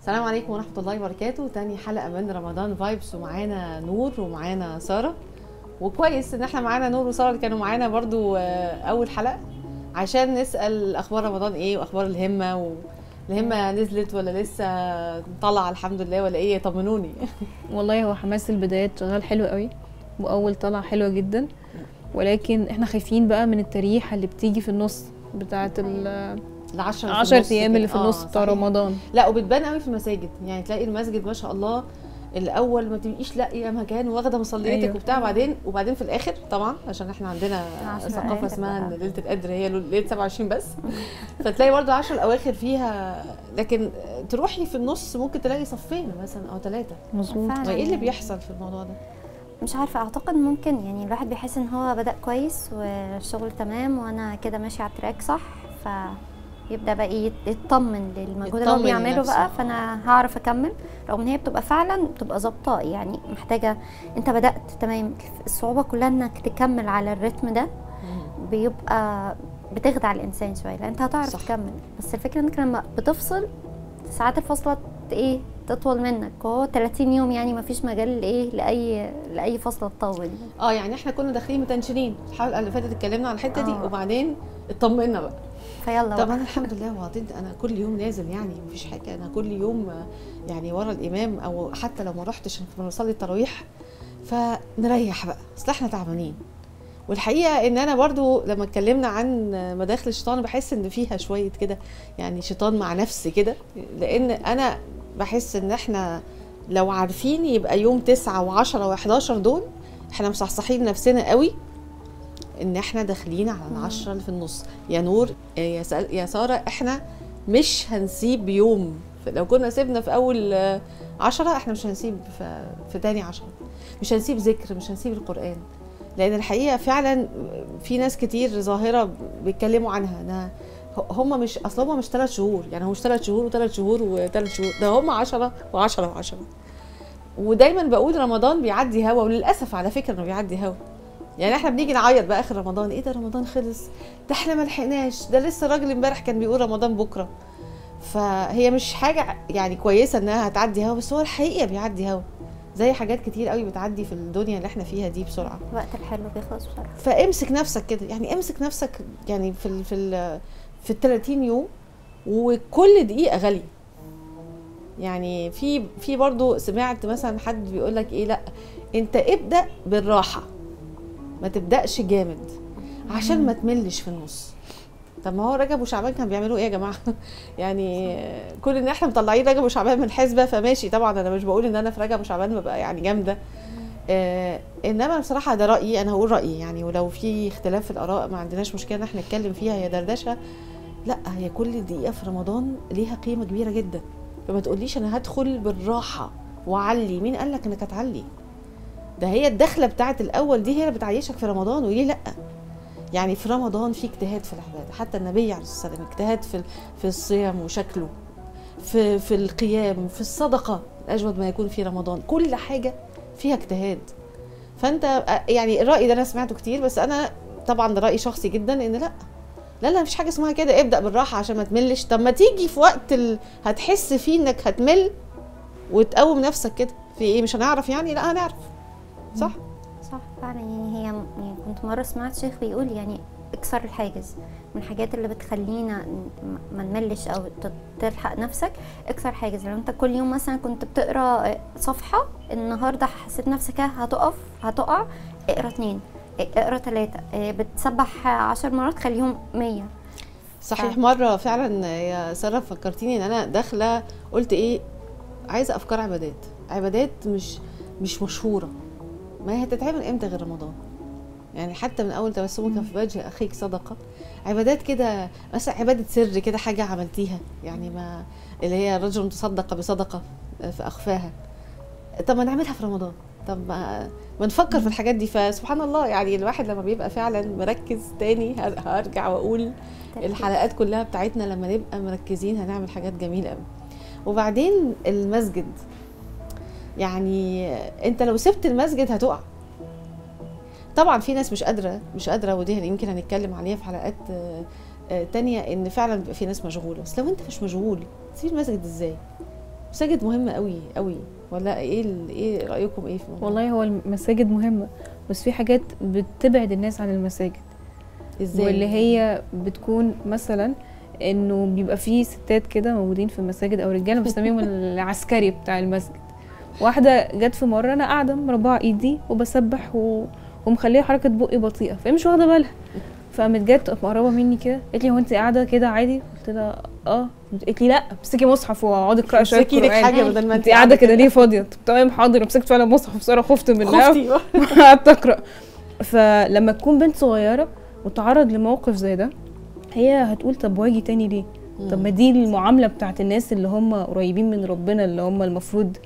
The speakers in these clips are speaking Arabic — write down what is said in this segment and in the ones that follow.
السلام عليكم ورحمة الله وبركاته. تاني حلقة من رمضان فايبس، ومعانا نور ومعانا سارة. وكويس ان احنا معانا نور وسارة اللي كانوا معانا برضو اول حلقة، عشان نسأل اخبار رمضان ايه واخبار الهمة، والهمة نزلت ولا لسه طالعة الحمد لله ولا ايه؟ طمنوني. والله هو حماس البدايات شغال حلو قوي، واول طلعة حلوة جدا، ولكن احنا خايفين بقى من التريحة اللي بتيجي في النص بتاعة ال10 ايام اللي في النص بتاع رمضان. لا، وبتبان قوي في المساجد، يعني تلاقي المسجد ما شاء الله الاول ما تبقيش لاقيه مكان واخده مصليتك. أيوة. وبتاع وبعدين في الاخر طبعا عشان احنا عندنا ثقافه اسمها ان ليله القدر هي ليله 27 بس. فتلاقي برضو 10 الاواخر فيها، لكن تروحي في النص ممكن تلاقي صفين مثلا او 3. مظبوط. وايه اللي بيحصل في الموضوع ده؟ مش عارفه، اعتقد ممكن يعني الواحد بيحس ان هو بدأ كويس والشغل تمام وانا كده ماشي على التراك صح، يبدا بقى يطمن للمجهود اللي هو بيعمله بقى، فانا هعرف اكمل، رغم ان هي بتبقى فعلا بتبقى ظابطه، يعني محتاجه انت بدات تمام. الصعوبه كلها انك تكمل على الريتم ده، بيبقى بتخدع الانسان شويه، لان انت هتعرف صح تكمل، بس الفكره انك لما بتفصل ساعات الفصله ايه تطول منك، وهو 30 يوم يعني ما فيش مجال لاي فصله تطول. يعني احنا كنا داخلين متنشنين، الحلقه اللي فاتت اتكلمنا على الحته دي، وبعدين اطمنا بقى فيلا. طب انا الحمد لله وعطيت، انا كل يوم نازل، يعني مفيش حاجه، انا كل يوم يعني ورا الامام، او حتى لو ما رحتش بنصلي التراويح فنريح بقى، اصل احنا تعبانين. والحقيقه ان انا برضو لما اتكلمنا عن مداخل الشيطان بحس ان فيها شويه كده، يعني شيطان مع نفسي كده، لان انا بحس ان احنا لو عارفين يبقى يوم 9 و10 و11 دول احنا مصحصحين نفسنا قوي ان احنا داخلين على ال10 اللي في النص. يا نور يا ساره، احنا مش هنسيب يوم، لو كنا سيبنا في اول 10 احنا مش هنسيب في تاني 10، مش هنسيب ذكر، مش هنسيب القرآن، لان الحقيقه فعلا في ناس كتير ظاهره بيتكلموا عنها، هم مش اصلا هم مش 3 شهور، يعني هو مش 3 شهور و3 شهور و3 شهور، ده هم 10 و10 و10. ودايما بقول رمضان بيعدي هوا، وللاسف على فكره انه بيعدي هوا، يعني احنا بنيجي نعيط بقى اخر رمضان، ايه ده رمضان خلص، ده احنا ما لحقناش، ده لسه راجل امبارح كان بيقول رمضان بكره. فهي مش حاجه يعني كويسه انها هتعدي هوا، بس هو الحقيقه بيعدي هوا، زي حاجات كتير قوي بتعدي في الدنيا اللي احنا فيها دي بسرعه، الوقت الحلو بيخلص بسرعه. فامسك نفسك كده، يعني امسك نفسك، يعني في ال 30 يوم، وكل دقيقه غاليه. يعني في برضو سمعت مثلا حد بيقول لك ايه، لا انت ابدا بالراحه، ما تبداش جامد عشان ما تملش في النص. طب ما هو رجب وشعبان كانوا بيعملوا ايه يا جماعه؟ يعني كل ان احنا مطلعين رجب وشعبان من الحسبه فماشي، طبعا انا مش بقول ان انا في رجب وشعبان ببقى يعني جامده، انما بصراحه ده رايي، انا هقول رايي يعني، ولو في اختلاف في الاراء ما عندناش مشكله ان احنا نتكلم فيها، هي دردشه. لا، هي كل دقيقه في رمضان ليها قيمه كبيره جدا، فما تقوليش انا هدخل بالراحه وعلي، مين قال لك انك هتعلي؟ ده هي الدخله بتاعت الاول دي هي اللي بتعيشك في رمضان، وليه لا؟ يعني في رمضان في اجتهاد في العباده، حتى النبي عليه الصلاه والسلام اجتهاد في الصيام وشكله، في القيام، في الصدقه، اجود ما يكون في رمضان، كل حاجه فيها اجتهاد. فانت يعني الراي ده انا سمعته كتير، بس انا طبعا ده راي شخصي جدا، ان لا مفيش حاجه اسمها كده، ابدا بالراحه عشان ما تملش. طب ما تيجي في وقت هتحس فيه انك هتمل وتقوم نفسك كده، في ايه مش هنعرف يعني؟ لا هنعرف، صح فعلا. يعني كنت مره سمعت شيخ بيقول يعني اكسر الحاجز من الحاجات اللي بتخلينا ما نملش او تلحق نفسك. اكسر حاجز، لو انت كل يوم مثلا كنت بتقرا صفحه، النهارده حسيت نفسك هتقع، اقرا 2، اقرا 3، بتسبح 10 مرات خليهم 100. صحيح. مره فعلا يا ساره فكرتيني ان انا داخله قلت ايه، عايزه افكار عبادات مش مشهوره، ما هي هتتعمل امتى غير رمضان؟ يعني حتى من اول تبسمك في وجه اخيك صدقه، عبادات كده، مثلا عباده سر كده، حاجه عملتيها يعني، ما اللي هي رجل تصدق بصدقه فاخفاها، طب ما نعملها في رمضان، طب ما نفكر في الحاجات دي. فسبحان الله، يعني الواحد لما بيبقى فعلا مركز، تاني هرجع واقول الحلقات كلها بتاعتنا لما نبقى مركزين هنعمل حاجات جميله قوي. وبعدين المسجد، يعني انت لو سبت المسجد هتقع. طبعا في ناس مش قادره ودي يمكن هنتكلم عليها في حلقات تانية، ان فعلا بيبقى في ناس مشغوله، بس لو انت مش مشغول تسيب المسجد ازاي؟ مساجد مهمه قوي قوي، ولا ايه رايكم ايه في الموضوع؟ والله هو المساجد مهمه، بس في حاجات بتبعد الناس عن المساجد. ازاي؟ واللي هي بتكون مثلا انه بيبقى فيه ستات كده موجودين في المساجد او رجاله بسميهم العسكري بتاع المسجد. واحده جت في مره انا قاعده مربعه ايدي وبسبح ومخليه حركه بقي بطيئه، فهي مش واخده بالها، فقامت جت مقربه مني كده قالت لي هو انت قاعده كده عادي؟ قلت لها اه. قالت لي لا امسكي مصحف واقعدي اقراي شويه امسكي لك حاجه بدل ما انت قاعده كده ليه فاضيه؟ تمام حاضر. مسكت فعلا مصحف بصراحه خفت منها خفتي وقعدت اقرا. فلما تكون بنت صغيره وتعرض لموقف زي ده هي هتقول طب واجي تاني ليه؟ طب ما دي المعامله بتاعت الناس اللي هم قريبين من ربنا، اللي هم المفروض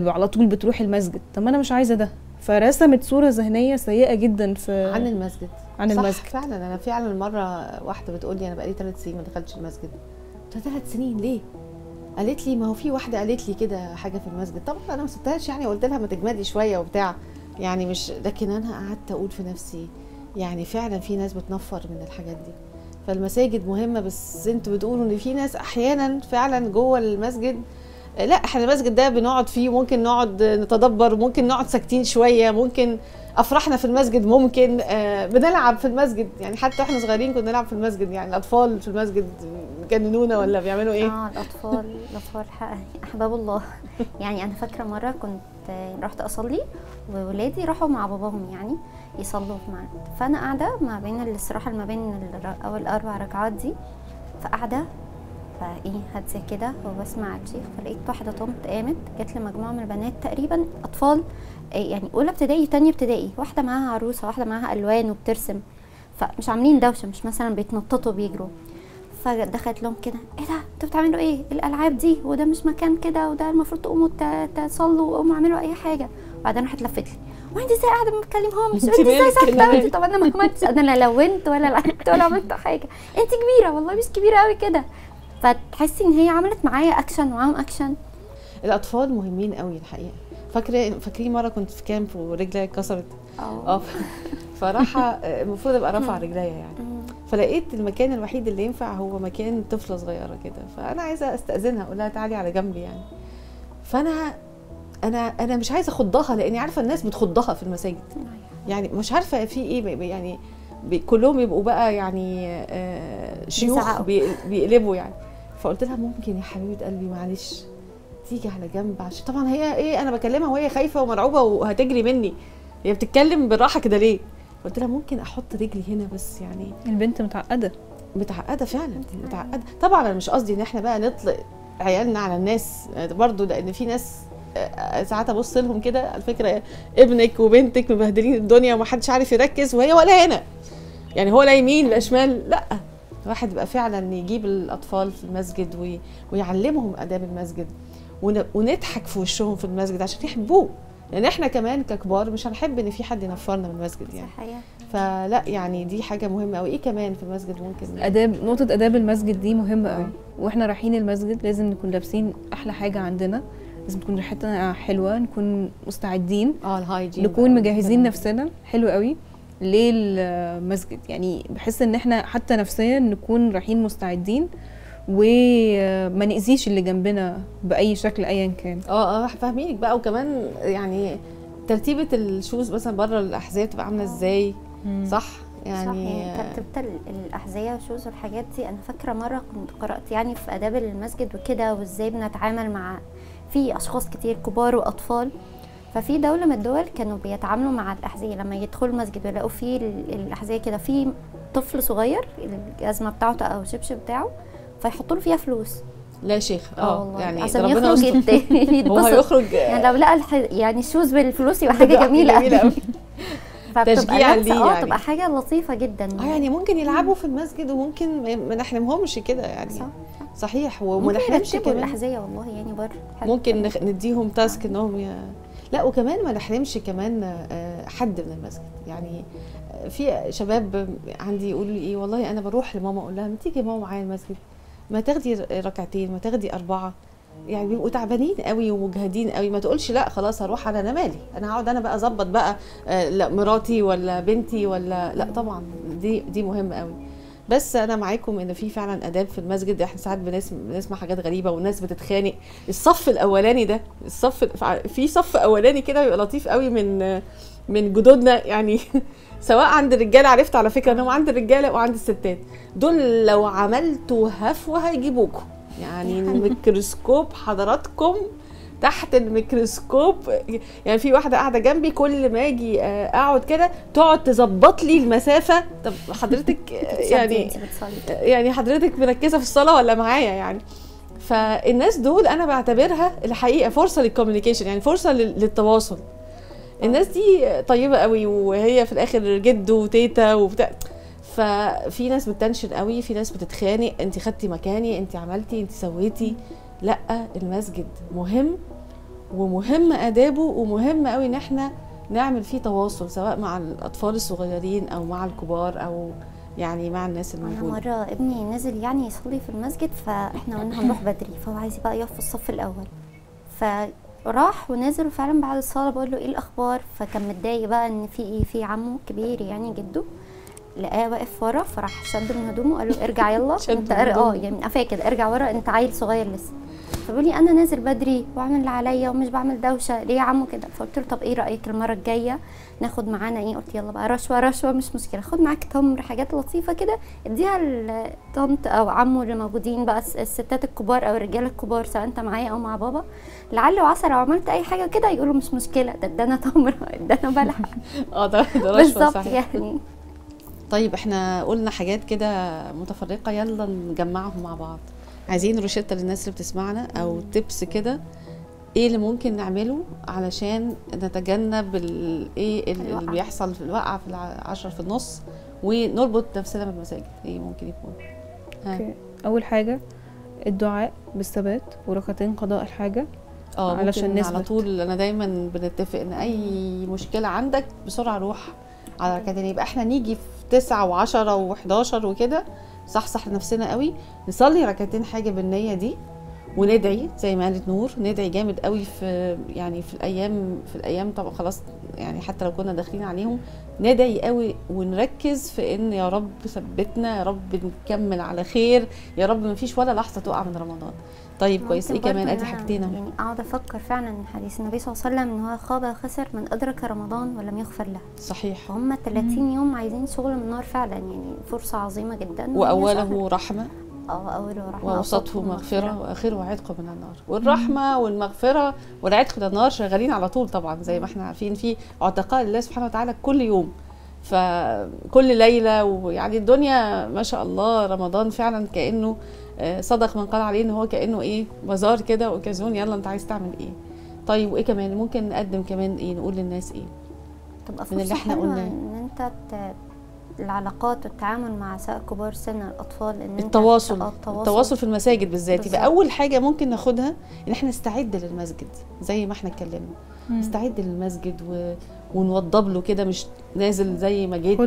على طول بتروح المسجد. طب ما انا مش عايزه ده. فرسمت صوره ذهنيه سيئه جدا في عن المسجد. عن صح المسجد. فعلا. انا فعلا مره واحده بتقول لي انا بقالي 3 سنين ما دخلتش المسجد. قلت لها 3 سنين ليه؟ قالت لي ما هو في واحده قالت لي كده حاجه في المسجد. طبعا انا ما سبتهاش يعني، قلت لها ما تجمدي شويه وبتاع يعني، مش لكن انا قعدت اقول في نفسي يعني فعلا في ناس بتنفر من الحاجات دي. فالمساجد مهمه، بس انتوا بتقولوا ان في ناس احيانا فعلا جوه المسجد لا احنا المسجد ده بنقعد فيه، ممكن نقعد نتدبر، ممكن نقعد ساكتين شويه، ممكن افراحنا في المسجد، ممكن بنلعب في المسجد يعني. حتى احنا صغيرين كنا نلعب في المسجد يعني. الاطفال في المسجد جننونا ولا بيعملوا ايه؟ الاطفال احباب الله. يعني انا فاكره مره كنت رحت اصلي وولادي راحوا مع باباهم يعني يصلوا معانا، فانا قاعده ما بين الاستراحه ما بين اول 4 ركعات دي، فقاعده فايه هاديه كده وبسمع الشيخ، فلقيت واحده طنط قامت جت لمجموعه من البنات تقريبا اطفال يعني اولى ابتدائي تانية ابتدائي، واحده معاها عروسه واحده معاها الوان وبترسم، فمش عاملين دوشه، مش مثلا بيتنططوا بيجروا. فدخلت لهم كده ايه ده انتوا بتعملوا ايه؟ الالعاب دي وده مش مكان كده، وده المفروض تقوموا تصلوا وقوموا اعملوا اي حاجه. وبعدين راحت لفت لي وانت ازاي قاعده ما بتكلمهمش؟ وانت ازاي ساكته؟ طب انا ما عملتش، انا لا لونت ولا لعبت ولا عملت حاجه، انت كبيره والله مش كبيره قوي كده. فتحسي ان هي عملت معايا اكشن ومعاهم اكشن. الاطفال مهمين قوي الحقيقه. فاكرين مره كنت في كامب ورجلي اتكسرت فراحه المفروض ابقى رافعه رجليا يعني، فلقيت المكان الوحيد اللي ينفع هو مكان طفله صغيره كده، فانا عايزه استاذنها اقول لها تعالي على جنبي يعني. انا مش عايزه اخضها لاني عارفه الناس بتخضها في المساجد يعني، مش عارفه في ايه يعني كلهم يبقوا بقى يعني شيوخ بيقلبوا يعني. فقلت لها ممكن يا حبيبه قلبي معلش تيجي على جنب، عشان طبعا هي ايه انا بكلمها وهي خايفه ومرعوبه وهتجري مني، هي بتتكلم بالراحه كده ليه؟ قلت لها ممكن احط رجلي هنا بس يعني. البنت متعقده فعلا متعقده. طبعا انا مش قصدي ان احنا بقى نطلق عيالنا على الناس برضو، لان في ناس ساعات ابص لهم كده على فكره ابنك وبنتك مبهدلين الدنيا ومحدش عارف يركز وهي ولا هنا يعني، هو لا يمين لا شمال. لا الواحد بقى فعلا يجيب الاطفال في المسجد ويعلمهم اداب المسجد ونضحك في وشهم في المسجد عشان يحبوه، لان احنا كمان ككبار مش هنحب ان في حد ينفرنا من المسجد يعني. صحيح. فلا يعني دي حاجه مهمه قوي. ايه كمان في المسجد ممكن نقطه اداب المسجد دي مهمه قوي. واحنا رايحين المسجد لازم نكون لابسين احلى حاجه عندنا، لازم تكون ريحتنا حلوه، نكون مستعدين، الهايجين نكون مجهزين نفسنا حلو قوي للمسجد يعني. بحس ان احنا حتى نفسيا نكون رايحين مستعدين وما نأذيش اللي جنبنا باي شكل ايا كان. فاهمينك بقى. وكمان يعني ترتيبه الشوز مثلا بره الاحذيه تبقى عامله ازاي؟ صح يعني ترتيبه الاحذيه والشوز والحاجات دي. انا فاكره مره كنت قرات يعني في اداب المسجد وكده، وازاي بنتعامل مع في اشخاص كتير كبار واطفال. ففي دوله من الدول كانوا بيتعاملوا مع الاحذيه لما يدخلوا المسجد ويلاقوا فيه الاحذيه كده في طفل صغير الجزمه بتاعته او الشبشب بتاعه فيحطوا له فيها فلوس. لا شيخ يعني عشان يخرج يتبسط. هو هيخرج يعني لو لقى يعني الشوز بالفلوس يبقى حاجه جميله قوي. تشجيع ليه يعني. تبقى حاجه لطيفه جدا يعني ممكن يلعبوا في المسجد وممكن ما نحرمهمش كده يعني. صحيح. وما نحرمش كمان الاحذيه والله يعني بره ممكن نديهم تاسك انهم لا وكمان ما نحرمش كمان حد من المسجد يعني. في شباب عندي يقولوا لي ايه والله انا بروح لماما اقول لها ما تيجي ماما معايا المسجد، ما تاخدي ركعتين، ما تاخدي 4 يعني. بيبقوا تعبانين قوي ومجهدين قوي، ما تقولش لا خلاص هروح انا مالي، انا هقعد انا بقى اظبط بقى لا مراتي ولا بنتي ولا لا. طبعا دي مهمه قوي. بس انا معاكم ان في فعلا اداب في المسجد. احنا ساعات بنسمع حاجات غريبه والناس بتتخانق. الصف الاولاني ده، في صف اولاني كده بيبقى لطيف قوي من جدودنا يعني سواء عند الرجاله، عرفت على فكره انهم عند الرجاله وعند الستات، دول لو عملتوا هفوه هيجيبوكم يعني. الميكروسكوب حضراتكم تحت الميكروسكوب. يعني في واحده قاعده جنبي كل ما اجي اقعد كده تقعد تظبط لي المسافه. طب حضرتك يعني حضرتك مركزه في الصلاه ولا معايا يعني؟ فالناس دول انا بعتبرها الحقيقه فرصه للكوميونيكيشن، يعني فرصه للتواصل. الناس دي طيبه قوي، وهي في الاخر جد وتيتا وبتاع. ففي ناس بتنشن قوي، في ناس بتتخانق، انت خدتي مكاني، انت عملتي، انت سويتي. لا، المسجد مهم ومهم ادابه، ومهم قوي ان احنا نعمل فيه تواصل سواء مع الاطفال الصغيرين او مع الكبار او يعني مع الناس الموجوده. انا مره ابني نزل يعني يصلي في المسجد، فاحنا قلنا هنروح بدري، فهو عايز بقى يقف في الصف الاول، فراح ونزل. وفعلا بعد الصلاه بقول له ايه الاخبار، فكان متضايق بقى ان في ايه، في عمه كبير يعني جده لقاه واقف ورا، فراح شد من هدومه وقال له ارجع يلا انت يعني قفاه كده، ارجع ورا انت عيل صغير لسه. فبيقول لي انا نازل بدري واعمل اللي عليا ومش بعمل دوشه ليه يا عمو كده. فقلت له طب ايه رايك المره الجايه ناخد معانا ايه؟ قلت يلا بقى رشوه مش مشكله، خد معاك تمر حاجات لطيفه كده اديها لطنط او عمو اللي موجودين بقى، الستات الكبار او الرجاله الكبار سواء انت معايا او مع بابا، لعل وعسى لو عملت اي حاجه كده يقولوا مش مشكله، ده ادانا تمر ادانا بلح. ده رشوه بالظبط يعني. طيب احنا قلنا حاجات كده متفرقه، يلا نجمعهم مع بعض. عايزين روشته للناس اللي بتسمعنا او تبس كده، ايه اللي ممكن نعمله علشان نتجنب ايه اللي بيحصل في الوقعه في 10 في النص، ونربط نفسنا بالمساجد؟ ايه ممكن يكون؟ اوكي، اول حاجه الدعاء بالثبات وركعتين قضاء الحاجه علشان نثبت على طول. انا دايما بنتفق ان اي مشكله عندك بسرعه روح على ركعتين، يبقى احنا نيجي في 9 و10 و11 وكده صح نفسنا قوي، نصلي ركعتين حاجه بالنيه دي، وندعي زي ما قالت نور، ندعي جامد قوي في يعني في الايام طبعا خلاص يعني حتى لو كنا داخلين عليهم ندعي قوي، ونركز في ان يا رب ثبتنا، يا رب نكمل على خير، يا رب ما فيش ولا لحظه تقع من رمضان. طيب كويس. ايه كمان؟ ادي حاجتين اهو. يعني اقعد افكر فعلا حديث النبي صلى الله عليه وسلم ان هو خاب وخسر من ادرك رمضان ولم يغفر له. صحيح. فهم 30 يوم عايزين شغل من نار فعلا، يعني فرصه عظيمه جدا. واوله رحمه، اوله رحمه، ووسطه مغفره، واخره عتق من النار. والرحمه والمغفره والعتق من النار شغالين على طول طبعا، زي ما احنا عارفين في عتقاء لله سبحانه وتعالى كل يوم، فكل ليله. ويعني الدنيا ما شاء الله رمضان فعلا كانه صدق من قال عليه ان هو كانه ايه بازار كده، اوكازيون، يلا انت عايز تعمل ايه. طيب وايه كمان ممكن نقدم كمان؟ ايه نقول للناس ايه تبقى من اللي احنا قلناه؟ ان انت العلاقات والتعامل مع سواء كبار سن الاطفال، ان التواصل في المساجد بالذات. يبقى اول حاجه ممكن ناخدها ان احنا نستعد للمسجد زي ما احنا اتكلمنا، نستعد للمسجد ونوضب له كده، مش نازل زي ما جيت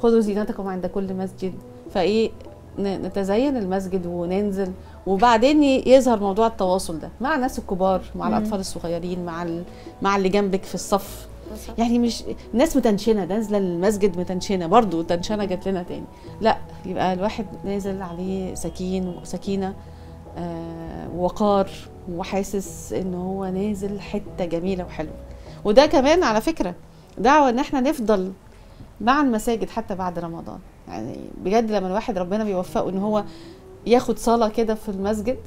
خذوا زينتكم عند كل مسجد. فايه نتزين المسجد وننزل، وبعدين يظهر موضوع التواصل ده مع الناس الكبار، مع الاطفال الصغيرين، مع اللي جنبك في الصف. يعني مش ناس متنشنه نازله المسجد متنشنه، برضو تنشنه جات لنا تاني، لا، يبقى الواحد نازل عليه سكينه ووقار، وحاسس ان هو نازل حته جميله وحلوه. وده كمان على فكره دعوه ان احنا نفضل مع المساجد حتى بعد رمضان. يعني بجد لما الواحد ربنا بيوفقه ان هو ياخد صلاه كده في المسجد،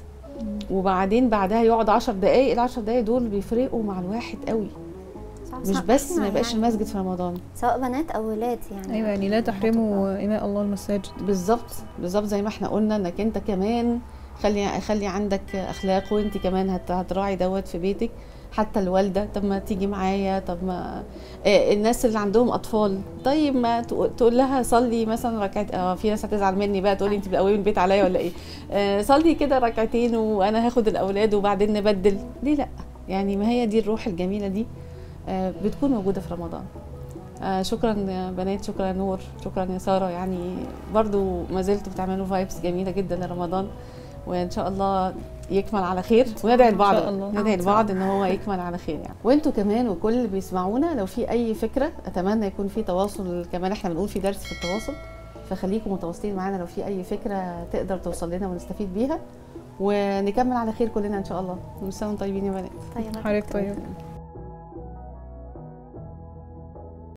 وبعدين بعدها يقعد 10 دقايق، ال10 دقايق دول بيفرقوا مع الواحد قوي. مش بس ما يبقاش يعني المسجد في رمضان، سواء بنات او ولاد يعني. ايوه، يعني لا تحرموا اماء الله المساجد. بالظبط زي ما احنا قلنا، انك انت كمان خلي عندك اخلاق، وانت كمان هتراعي دوت في بيتك. حتى الوالده، طب ما تيجي معايا، طب ما الناس اللي عندهم اطفال، طيب ما تقول لها صلي مثلا ركعتين. في ناس هتزعل مني بقى تقول لي انت بتقومي البيت عليا ولا ايه؟ صلي كده ركعتين وانا هاخد الاولاد وبعدين نبدل. ليه لا؟ يعني ما هي دي الروح الجميله دي بتكون موجوده في رمضان. شكرا يا بنات، شكرا يا نور، شكرا يا ساره. يعني برضو ما زلتوا بتعملوا فايبس جميله جدا لرمضان، وان شاء الله يكمل على خير، وندعي لبعض ان هو يكمل على خير يعني. وانتوا كمان وكل اللي بيسمعونا لو في اي فكره، اتمنى يكون في تواصل كمان، احنا بنقول في درس في التواصل، فخليكم متواصلين معانا لو في اي فكره تقدر توصل لنا ونستفيد بيها، ونكمل على خير كلنا ان شاء الله. كل سنه وانتم طيبين يا بنات. طيب حضرتك طيب.